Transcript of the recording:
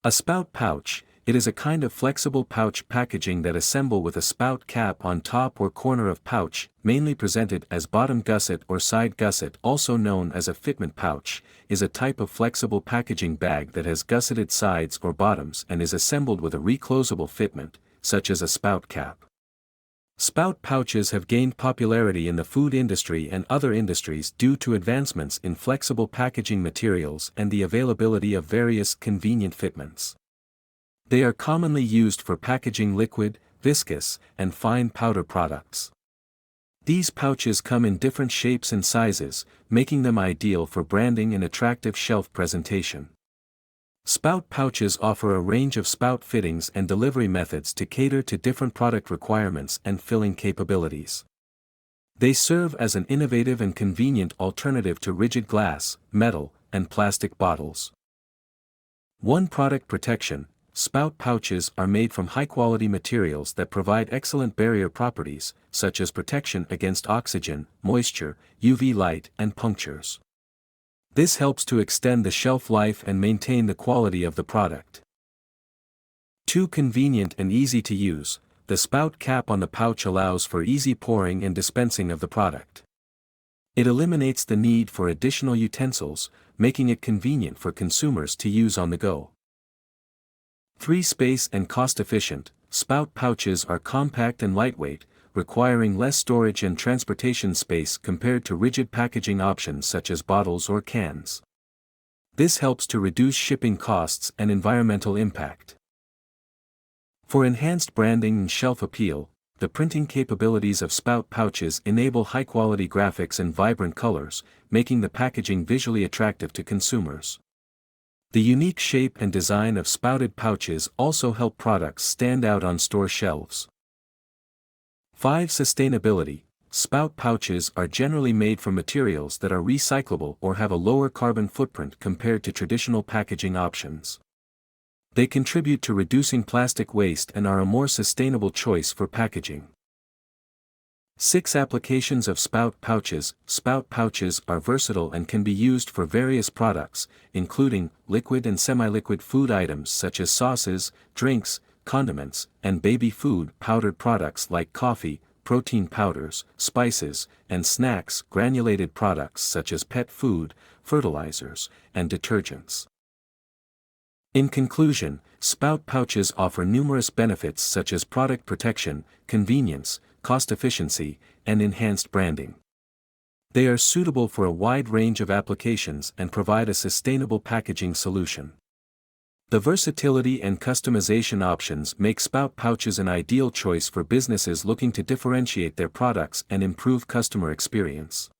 A spout pouch. It is a kind of flexible pouch packaging that assemble with a spout cap on top or corner of pouch, mainly presented as bottom gusset or side gusset, also known as a fitment pouch, is a type of flexible packaging bag that has gusseted sides or bottoms and is assembled with a reclosable fitment, such as a spout cap. Spout pouches have gained popularity in the food industry and other industries due to advancements in flexible packaging materials and the availability of various convenient fitments. They are commonly used for packaging liquid, viscous, and fine powder products. These pouches come in different shapes and sizes, making them ideal for branding and attractive shelf presentation. Spout pouches offer a range of spout fittings and delivery methods to cater to different product requirements and filling capabilities. They serve as an innovative and convenient alternative to rigid glass, metal, and plastic bottles. 1. Product protection. Spout pouches are made from high-quality materials that provide excellent barrier properties, such as protection against oxygen, moisture, UV light, and punctures. This helps to extend the shelf life and maintain the quality of the product. 2. Convenient and easy to use. The spout cap on the pouch allows for easy pouring and dispensing of the product. It eliminates the need for additional utensils, making it convenient for consumers to use on the go. 3. Space and cost efficient. Spout pouches are compact and lightweight, requiring less storage and transportation space compared to rigid packaging options such as bottles or cans. This helps to reduce shipping costs and environmental impact. For enhanced branding and shelf appeal, the printing capabilities of spout pouches enable high-quality graphics and vibrant colors, making the packaging visually attractive to consumers. The unique shape and design of spouted pouches also help products stand out on store shelves. 5. Sustainability. Spout pouches are generally made from materials that are recyclable or have a lower carbon footprint compared to traditional packaging options. They contribute to reducing plastic waste and are a more sustainable choice for packaging. 6. Applications of spout pouches. Spout pouches are versatile and can be used for various products, including liquid and semi-liquid food items such as sauces, drinks, condiments, and baby food, powdered products like coffee, protein powders, spices, and snacks, granulated products such as pet food, fertilizers, and detergents. In conclusion, spout pouches offer numerous benefits such as product protection, convenience, cost efficiency, and enhanced branding. They are suitable for a wide range of applications and provide a sustainable packaging solution. The versatility and customization options make spout pouches an ideal choice for businesses looking to differentiate their products and improve customer experience.